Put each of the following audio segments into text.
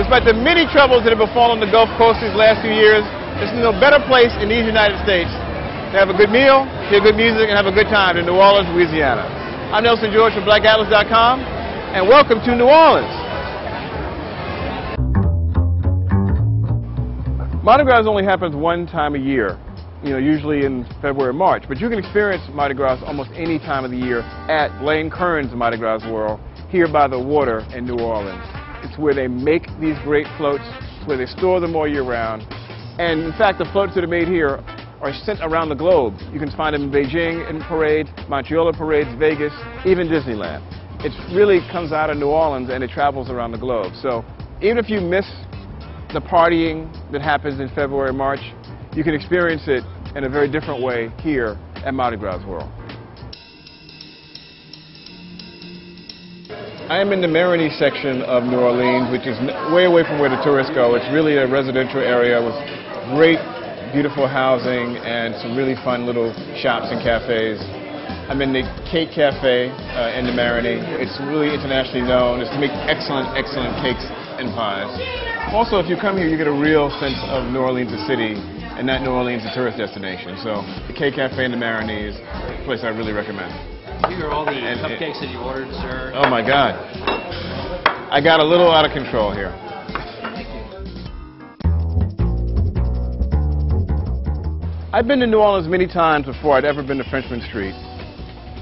Despite the many troubles that have befallen the Gulf Coast these last few years, there's no better place in these United States to have a good meal, hear good music, and have a good time in New Orleans, Louisiana. I'm Nelson George from BlackAtlas.com, and welcome to New Orleans. Mardi Gras only happens one time a year, usually in February or March, but you can experience Mardi Gras almost any time of the year at Blaine Kern's Mardi Gras World, here by the water in New Orleans. It's where they make these great floats, it's where they store them all year round, and in fact the floats that are made here are sent around the globe. You can find them in Beijing in parades, Montreal in parades, Vegas, even Disneyland. It really comes out of New Orleans and it travels around the globe. So even if you miss the partying that happens in February and March, you can experience it in a very different way here at Mardi Gras World. I am in the Marigny section of New Orleans, which is way away from where the tourists go. It's really a residential area with great, beautiful housing and some really fun little shops and cafes. I'm in the Cake Cafe in the Marigny. It's really internationally known. It's to make excellent, excellent cakes and pies. Also, if you come here, you get a real sense of New Orleans, the city, and not New Orleans, a tourist destination. So the Cake Cafe in the Marigny is a place I really recommend. Here are all the cupcakes that you ordered, sir. Oh my God. I got a little out of control here. I've been to New Orleans many times before I'd ever been to Frenchmen Street.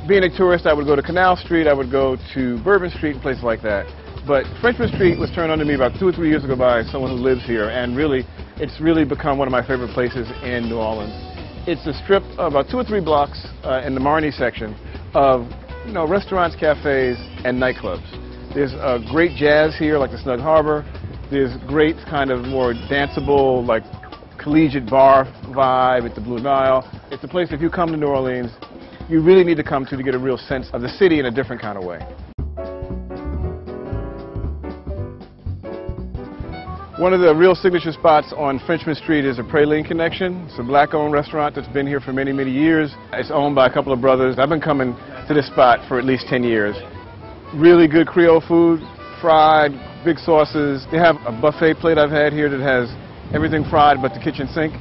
Being a tourist, I would go to Canal Street, I would go to Bourbon Street, and places like that. But Frenchmen Street was turned on to me about 2 or 3 years ago by someone who lives here, and really, it's really become one of my favorite places in New Orleans. It's a strip of about 2 or 3 blocks in the Marigny section of restaurants, cafes, and nightclubs. There's great jazz here, like the Snug Harbor. There's great kind of more danceable, like collegiate bar vibe at the Blue Nile. It's a place, if you come to New Orleans, you really need to come to get a real sense of the city in a different kind of way. One of the real signature spots on Frenchmen Street is a Praline Connection. It's a black-owned restaurant that's been here for many, many years. It's owned by a couple of brothers. I've been coming to this spot for at least 10 years. Really good Creole food, fried, big sauces. They have a buffet plate I've had here that has everything fried but the kitchen sink.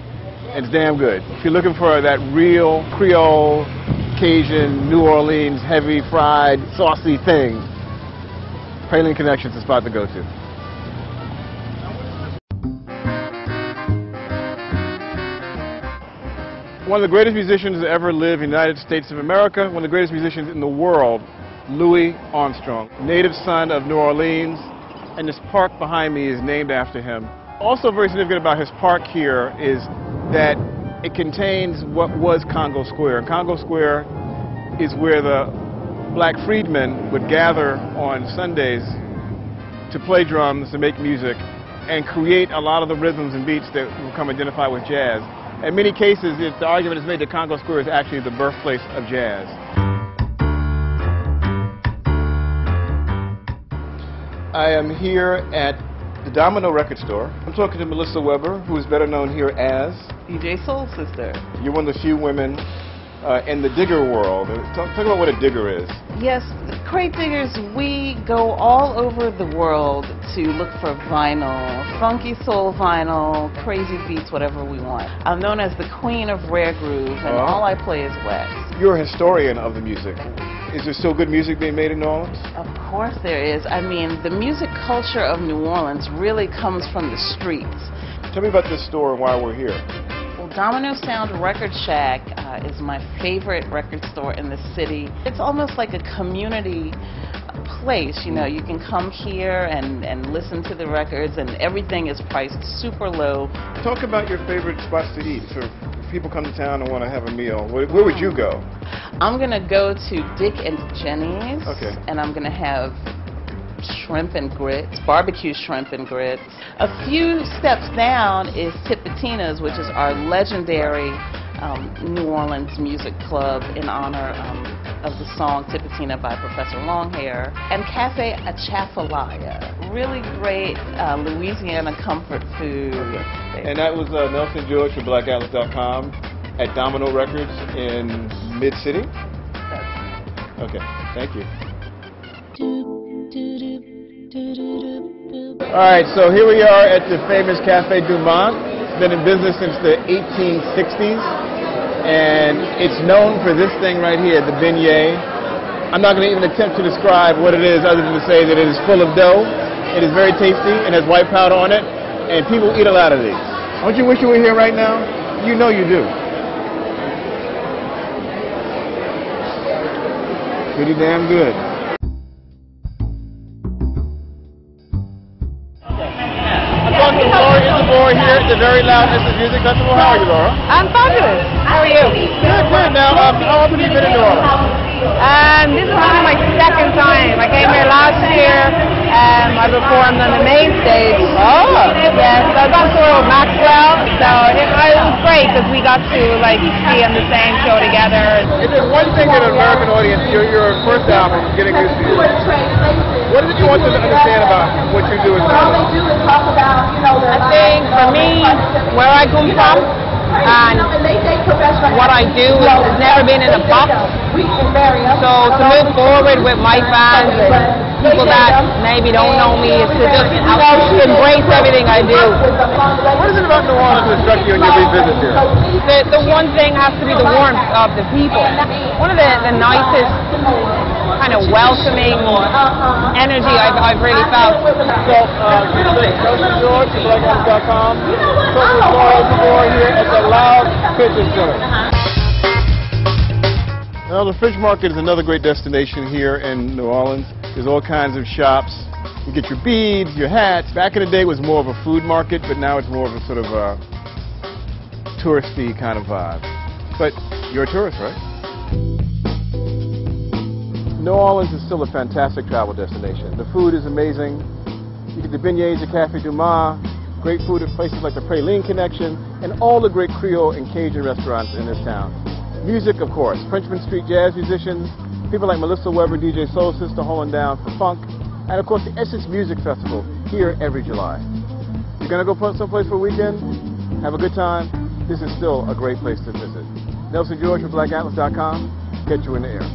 It's damn good. If you're looking for that real Creole, Cajun, New Orleans, heavy, fried, saucy thing, Praline Connection's the spot to go to. One of the greatest musicians to ever live in the United States of America, one of the greatest musicians in the world, Louis Armstrong, native son of New Orleans, and this park behind me is named after him. Also very significant about his park here is that it contains what was Congo Square. And Congo Square is where the black freedmen would gather on Sundays to play drums, to make music, and create a lot of the rhythms and beats that will become identified with jazz. In many cases, the argument is made that Congo Square is actually the birthplace of jazz. I am here at the Domino Record Store. I'm talking to Melissa Weber, who is better known here as DJ Soul Sister. You're one of the few women in the digger world. Talk about what a digger is. Yes, Crate Diggers, we go all over the world to look for vinyl, funky soul vinyl, crazy beats, whatever we want. I'm known as the queen of rare groove, and all I play is West. You're a historian of the music. Is there still good music being made in New Orleans? Of course there is. I mean, the music culture of New Orleans really comes from the streets. Tell me about this store and why we're here. Well, Domino Sound Record Shack is my favorite record store in the city. It's almost like a community place. You can come here and listen to the records, and everything is priced super low. Talk about your favorite spots to eat. So if people come to town and want to have a meal, where would you go? I'm going to go to Dick and Jenny's, and I'm going to have shrimp and grits, barbecue shrimp and grits. A few steps down is Tipitina's, which is our legendary New Orleans music club in honor of the song Tipitina by Professor Longhair, and Cafe Atchafalaya. Really great Louisiana comfort food. And that was Nelson George from BlackAtlas.com at Domino Records in Mid-City? Okay, thank you. All right, so here we are at the famous Café Du Monde. It's been in business since the 1860s, and it's known for this thing right here, the beignet. I'm not going to even attempt to describe what it is other than to say that it is full of dough. It is very tasty and has white powder on it, and people eat a lot of these. Don't you wish you were here right now? You know you do. Pretty damn good. Laura Isabor here at the Very Loud Essence Music Festival. How are you, Laura? I'm fabulous. How are you? Good, good. Now, how often have you been in New Orleans? This is only my second time. I came here last year. I performed on the main stage. Oh. Yes, I was on tour with Maxwell, so it was great because we got to be on the same show together. If there's one thing that an American audience, your first album, Getting Used to You, what is it you want them to understand about what you do as an artist? I think for me, where I come from and what I do has never been in a box. So to move forward with my fans, people that maybe don't know me, is to just embrace everything I do. What is it about New Orleans that struck you when you revisit here? The one thing has to be the warmth of the people. One of the nicest, kind of welcoming energy I've really felt. So, Nelson George from BlackAtlas.com. Talking with Laura Isabor here at the Loud Convention Center. Well, the French Market is another great destination here in New Orleans. There's all kinds of shops. You get your beads, your hats. Back in the day it was more of a food market, but now it's more of a sort of a touristy kind of vibe. But you're a tourist, right? New Orleans is still a fantastic travel destination. The food is amazing. You get the beignets at Café Du Monde, great food at places like the Praline Connection, and all the great Creole and Cajun restaurants in this town. Music, of course, Frenchman Street jazz musicians, people like Melissa Weber, DJ Soul Sister holding down for funk, and of course the Essence Music Festival here every July. You're going to go someplace for a weekend? Have a good time? This is still a great place to visit. Nelson George from BlackAtlas.com. Get you in the air.